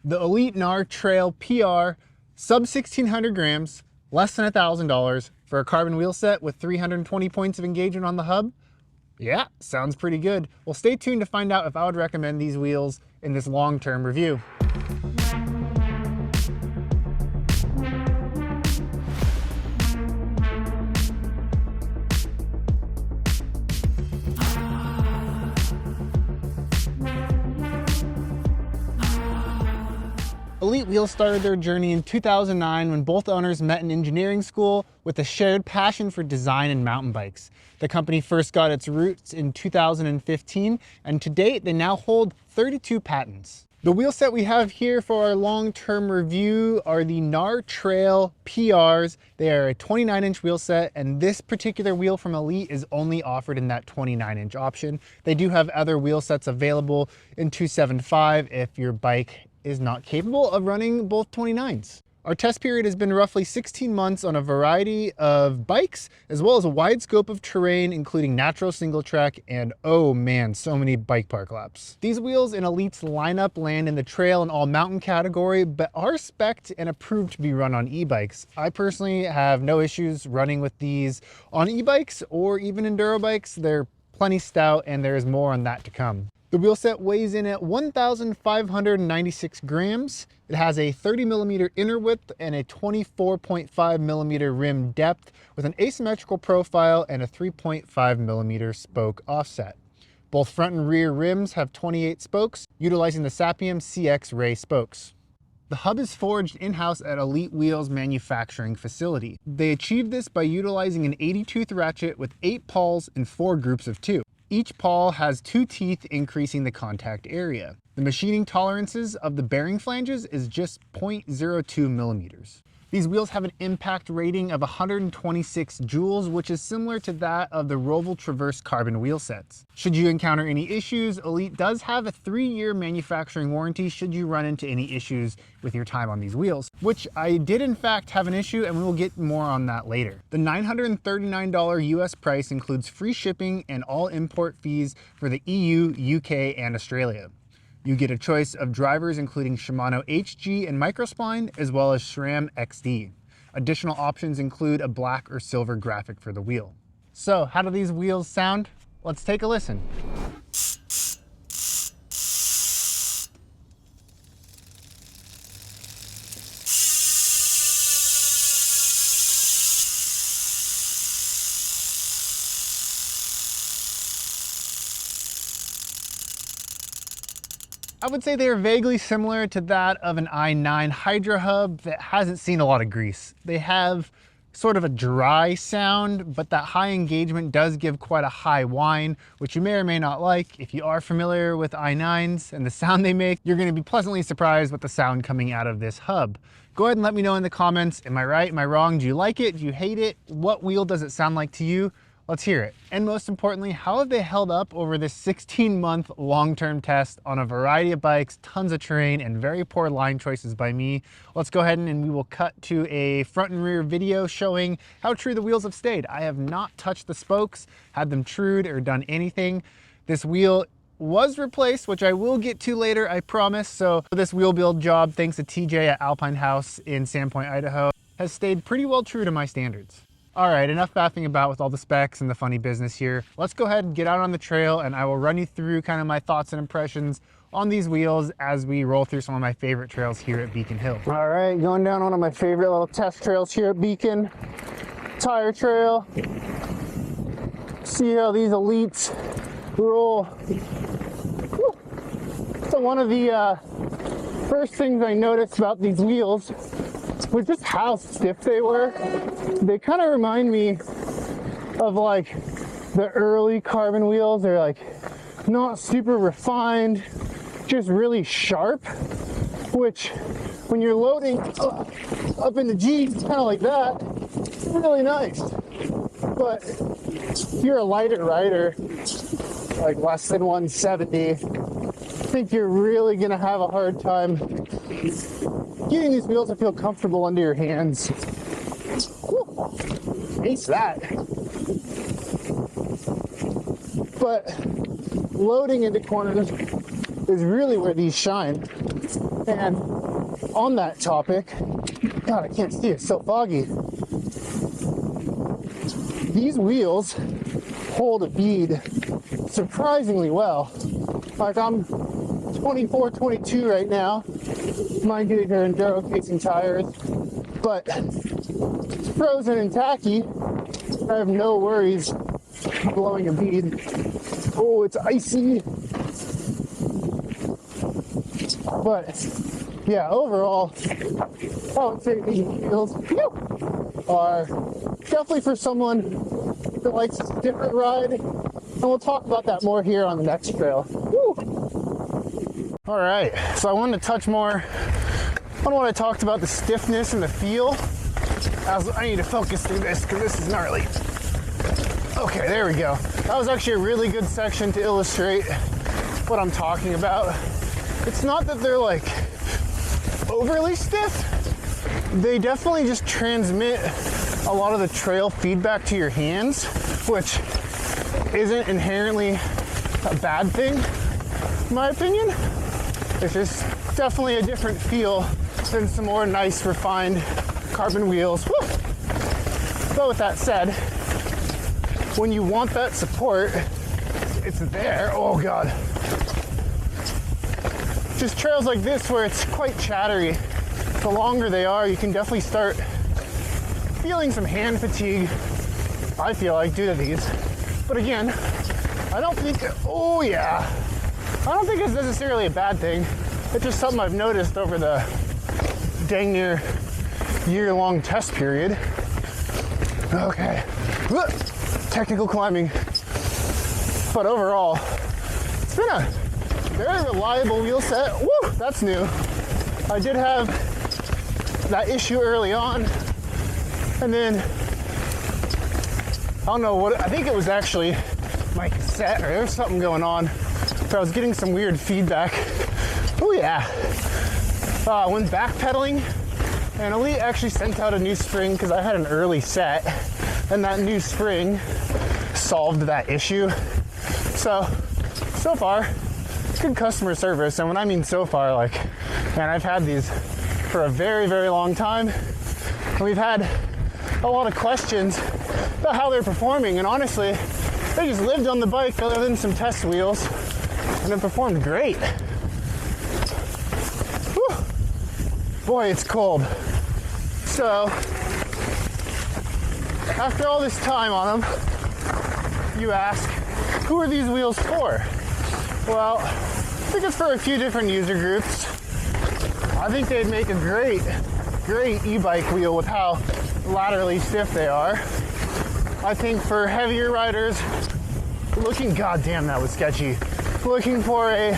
The Elite Gnar Trail PR, sub 1,600 grams, less than $1,000 for a carbon wheel set with 320 points of engagement on the hub. Yeah, sounds pretty good. Well, stay tuned to find out if I would recommend these wheels in this long-term review. Elite Wheels started their journey in 2009 when both owners met in engineering school with a shared passion for design and mountain bikes. The company first got its roots in 2015, and to date they now hold 32 patents. The wheel set we have here for our long-term review are the Gnar Trail PRs. They are a 29-inch wheel set, and this particular wheel from Elite is only offered in that 29-inch option. They do have other wheel sets available in 275 if your bike is not capable of running both 29s. Our test period has been roughly 16 months on a variety of bikes, as well as a wide scope of terrain, including natural single track and, oh man, so many bike park laps. These wheels in Elite's lineup land in the trail and all mountain category, but are spec'd and approved to be run on e-bikes. I personally have no issues running with these on e-bikes or even enduro bikes. They're plenty stout, and there is more on that to come. The wheel set weighs in at 1,596 grams. It has a 30 millimeter inner width and a 24.5 millimeter rim depth with an asymmetrical profile and a 3.5 millimeter spoke offset. Both front and rear rims have 28 spokes, utilizing the Sapiem CX Ray spokes. The hub is forged in-house at Elite Wheels manufacturing facility. They achieved this by utilizing an 80-tooth ratchet with 8 pawls and 4 groups of 2. Each pawl has 2 teeth, increasing the contact area. The machining tolerances of the bearing flanges is just 0.02 millimeters. These wheels have an impact rating of 126 joules, which is similar to that of the Roval Traverse carbon wheel sets. Should you encounter any issues, Elite does have a 3-year manufacturing warranty should you run into any issues with your time on these wheels, which I did in fact have an issue, and we will get more on that later. The $939 US price includes free shipping and all import fees for the EU, UK, and Australia. You get a choice of drivers including Shimano HG and Microspline, as well as SRAM XD. Additional options include a black or silver graphic for the wheel. So how do these wheels sound? Let's take a listen. I would say they are vaguely similar to that of an i9 Hydra hub that hasn't seen a lot of grease. They have sort of a dry sound, but that high engagement does give quite a high whine, which you may or may not like. If you are familiar with i9s and the sound they make, you're going to be pleasantly surprised with the sound coming out of this hub. Go ahead and let me know in the comments, am I right, am I wrong, do you like it, do you hate it, what wheel does it sound like to you? Let's hear it. And most importantly, how have they held up over this 16-month long-term test on a variety of bikes, tons of terrain, and very poor line choices by me? Let's go ahead and we will cut to a front and rear video showing how true the wheels have stayed. I have not touched the spokes, had them trued, or done anything. This wheel was replaced, which I will get to later, I promise. So this wheel build job, thanks to TJ at Alpine House in Sandpoint, Idaho, has stayed pretty well true to my standards. All right, enough faffing about with all the specs and the funny business here. Let's go ahead and get out on the trail, and I will run you through kind of my thoughts and impressions on these wheels as we roll through some of my favorite trails here at Beacon Hill. All right, going down one of my favorite little test trails here at Beacon, Tire Trail. See how these Elites roll. Woo. So one of the first things I noticed about these wheels was just how stiff they were. They kind of remind me of like the early carbon wheels. They're like not super refined, just really sharp, which when you're loading up into G's kind of like that, it's really nice. But if you're a lighter rider, like less than 170, I think you're really gonna have a hard time getting these wheels to feel comfortable under your hands. Woo, ace that. But loading into corners is really where these shine. And on that topic, God, I can't see, it's so foggy. These wheels hold a bead surprisingly well. Like I'm 24, 22 right now. Mind you, they're enduro casing tires, but it's frozen and tacky. I have no worries blowing a bead. Oh, it's icy. But yeah, overall, I would say these wheels are definitely for someone that likes a different ride. And we'll talk about that more here on the next trail. Woo. All right, so I wanted to touch more on what I talked about, the stiffness and the feel. I need to focus through this because this is gnarly. Okay, there we go. That was actually a really good section to illustrate what I'm talking about. It's not that they're like overly stiff. They definitely just transmit a lot of the trail feedback to your hands, which isn't inherently a bad thing, in my opinion. It's just definitely a different feel than some more nice, refined carbon wheels. Woo! But with that said, when you want that support, it's there. Oh God. Just trails like this where it's quite chattery. The longer they are, you can definitely start feeling some hand fatigue, I feel like, due to these. But again, I don't think, oh yeah, I don't think it's necessarily a bad thing. It's just something I've noticed over the dang near year-long test period. Okay, technical climbing. But overall, it's been a very reliable wheel set. Woo, that's new. I did have that issue early on, and then I don't know what, I think it was actually my cassette or there was something going on where I was getting some weird feedback. Oh yeah. When backpedaling, and Elite actually sent out a new spring because I had an early set, and that new spring solved that issue. So far, good customer service. And when I mean so far, like, man, I've had these for a very, very long time. And we've had a lot of questions about how they're performing. And honestly, they just lived on the bike other than some test wheels and it performed great. Whew. Boy, it's cold. So, after all this time on them, you ask, who are these wheels for? Well, I think it's for a few different user groups. I think they'd make a great e-bike wheel with how laterally stiff they are. I think for heavier riders looking, goddamn, that was sketchy. Looking for a,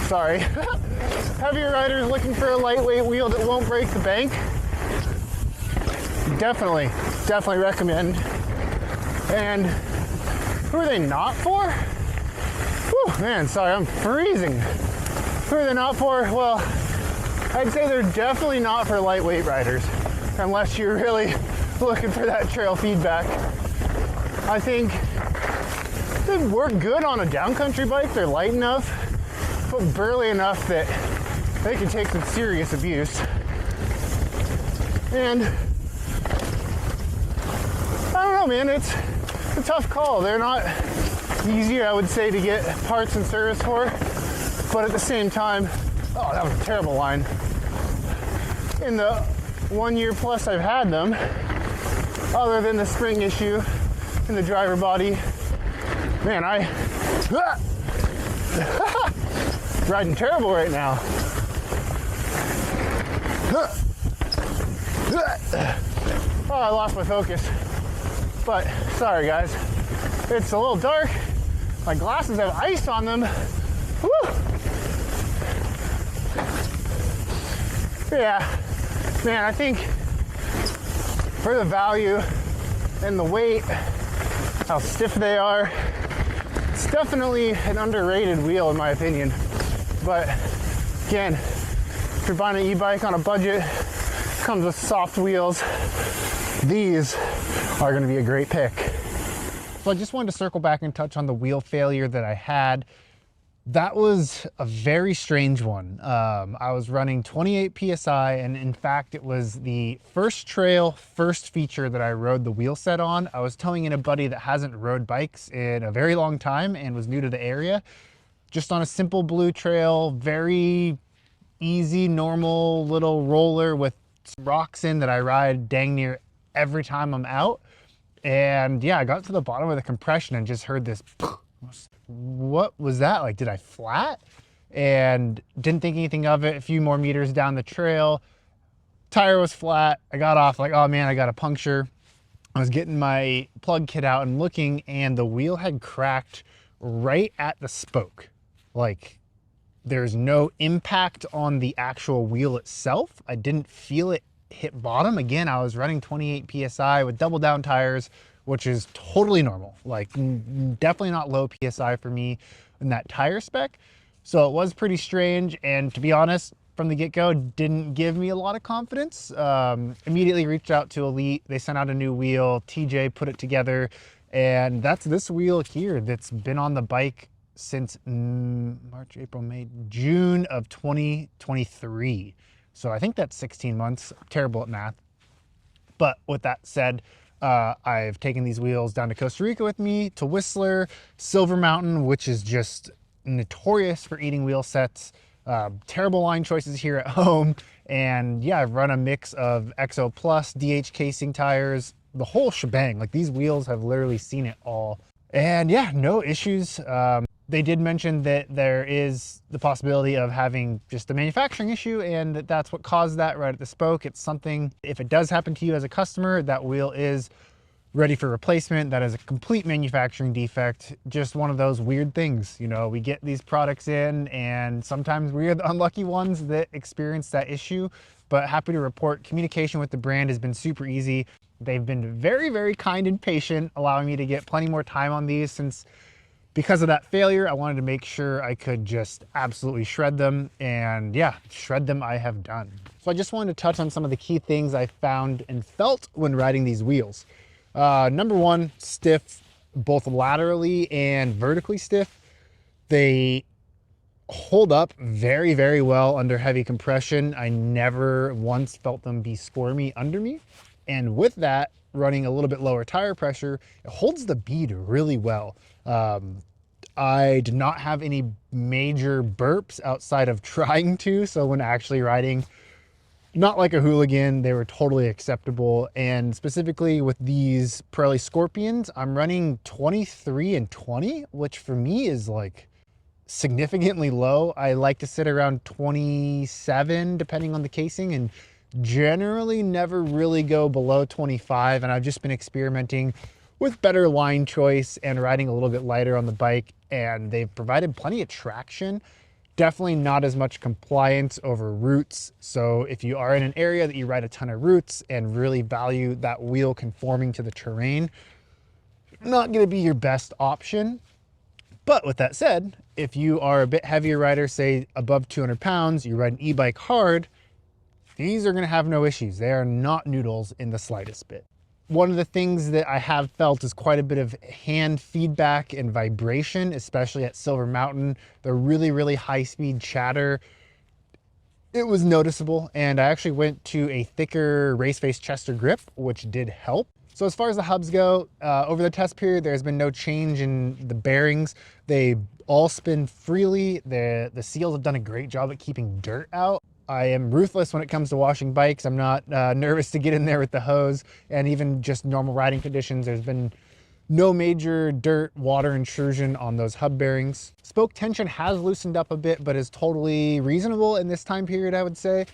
sorry. Heavier riders looking for a lightweight wheel that won't break the bank. Definitely recommend. And who are they not for? Whew, man, sorry, I'm freezing. Who are they not for? Well, I'd say they're definitely not for lightweight riders, unless you're really looking for that trail feedback. I think they work good on a downcountry bike. They're light enough, but burly enough that they can take some serious abuse. And I don't know, man, it's a tough call. They're not easy, I would say, to get parts and service for, but at the same time, oh, that was a terrible line. In the 1 year plus I've had them, other than the spring issue in the driver body, man, riding terrible right now. Oh, I lost my focus. But sorry guys, it's a little dark. My glasses have ice on them. Woo! Yeah, man, I think for the value and the weight, how stiff they are, it's definitely an underrated wheel in my opinion. But again, if you're buying an e-bike on a budget, comes with soft wheels, these are going to be a great pick. So I just wanted to circle back and touch on the wheel failure that I had That was a very strange one. I was running 28 PSI, and in fact, it was the first trail, first feature that I rode the Wheelset on. I was towing in a buddy that hasn't rode bikes in a very long time and was new to the area. Just on a simple blue trail, very easy, normal little roller with some rocks in that I ride dang near every time I'm out. And yeah, I got to the bottom of the compression and just heard this. What was that? Like, did I flat? And didn't think anything of it. A few more meters down the trail, tire was flat. I got off like, oh man, I got a puncture. I was getting my plug kit out and looking, and the wheel had cracked right at the spoke. Like, there's no impact on the actual wheel itself. I didn't feel it hit bottom. Again, I was running 28 PSI with double down tires, which is totally normal. Like, definitely not low PSI for me in that tire spec. So it was pretty strange. And to be honest, from the get-go, didn't give me a lot of confidence. Immediately reached out to Elite. They sent out a new wheel. TJ put it together. And that's this wheel here that's been on the bike since March, April, May, June of 2023. So I think that's 16 months. I'm terrible at math. But with that said, I've taken these wheels down to Costa Rica with me, to Whistler, Silver Mountain, which is just notorious for eating wheel sets. Terrible line choices here at home. And yeah, I've run a mix of XO Plus, DH casing tires, the whole shebang. Like, these wheels have literally seen it all. And yeah, no issues. They did mention that there is the possibility of having just a manufacturing issue, and that's what caused that right at the spoke. It's something, if it does happen to you as a customer, that wheel is ready for replacement. That is a complete manufacturing defect. Just one of those weird things. You know, we get these products in, and sometimes we're the unlucky ones that experience that issue. But happy to report, communication with the brand has been super easy. They've been very, very kind and patient, allowing me to get plenty more time on these, since because of that failure, I wanted to make sure I could just absolutely shred them. And yeah, shred them I have done. So I just wanted to touch on some of the key things I found and felt when riding these wheels. Number one, stiff, both laterally and vertically stiff. They hold up very, very well under heavy compression. I never once felt them be squirmy under me. And with that, running a little bit lower tire pressure, it holds the bead really well. I did not have any major burps outside of trying to. So when actually riding, not like a hooligan, they were totally acceptable. And specifically with these Pirelli Scorpions, I'm running 23 and 20, which for me is like significantly low. I like to sit around 27, depending on the casing, and generally never really go below 25. And I've just been experimenting with better line choice and riding a little bit lighter on the bike, and they've provided plenty of traction. Definitely not as much compliance over roots. So if you are in an area that you ride a ton of roots and really value that wheel conforming to the terrain, not going to be your best option. But with that said, if you are a bit heavier rider, say above 200 pounds, you ride an e-bike hard, these are going to have no issues. They are not noodles in the slightest bit. One of the things that I have felt is quite a bit of hand feedback and vibration, especially at Silver Mountain. The really, really high speed chatter, it was noticeable. And I actually went to a thicker race face Chester grip, which did help. So as far as the hubs go, over the test period, there's been no change in the bearings. They all spin freely. The seals have done a great job at keeping dirt out. I am ruthless when it comes to washing bikes. I'm not nervous to get in there with the hose, and even just normal riding conditions, there's been no major dirt, water intrusion on those hub bearings. Spoke tension has loosened up a bit, but is totally reasonable in this time period, I would say.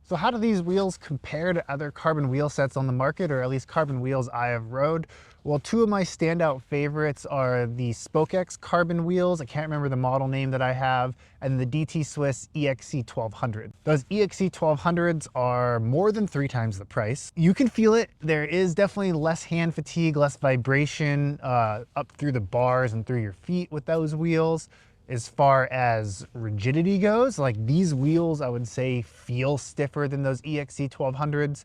So how do these wheels compare to other carbon wheel sets on the market, or at least carbon wheels I have rode? Well, two of my standout favorites are the SpokeX carbon wheels. I can't remember the model name that I have, and the DT Swiss EXC 1200. Those EXC 1200s are more than 3 times the price. You can feel it. There is definitely less hand fatigue, less vibration up through the bars and through your feet with those wheels. As far as rigidity goes, like, these wheels, I would say, feel stiffer than those EXC 1200s.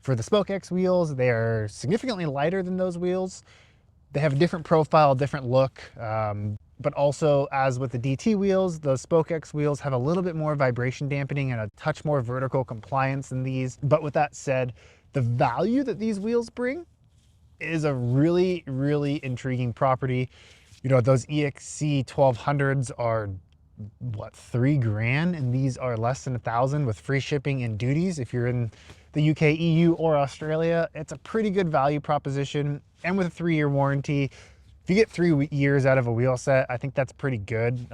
For the SpokeX wheels, they are significantly lighter than those wheels. They have a different profile, different look. but also, as with the DT wheels, those Spoke X wheels have a little bit more vibration dampening and a touch more vertical compliance than these. But with that said, the value that these wheels bring is a really, really intriguing property. You know, those EXC 1200s are what, $3,000, and these are less than 1,000 with free shipping and duties. If you're in the UK, EU, or Australia, it's a pretty good value proposition. And with a 3-year warranty, if you get 3 years out of a wheel set, I think that's pretty good,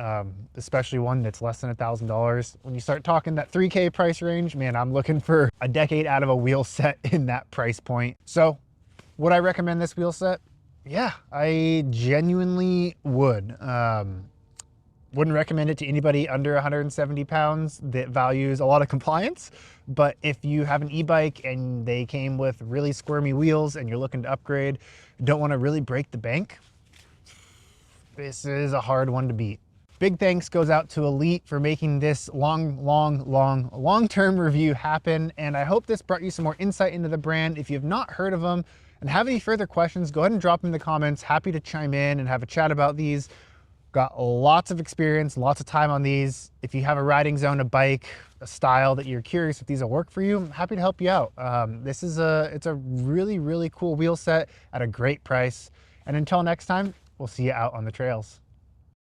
especially one that's less than $1,000. When you start talking that 3K price range, man, I'm looking for a decade out of a wheel set in that price point. So would I recommend this wheel set? Yeah, I genuinely would. Wouldn't recommend it to anybody under 170 pounds that values a lot of compliance. But if you have an e-bike and they came with really squirmy wheels and you're looking to upgrade, don't want to really break the bank, this is a hard one to beat. Big thanks goes out to Elite for making this long-term review happen. And I hope this brought you some more insight into the brand. If you have not heard of them and have any further questions, go ahead and drop them in the comments. Happy to chime in and have a chat about these. Got lots of experience, lots of time on these. If you have a riding zone, a bike, a style that you're curious if these will work for you, I'm happy to help you out. It's a really, really cool wheel set at a great price. And until next time, we'll see you out on the trails.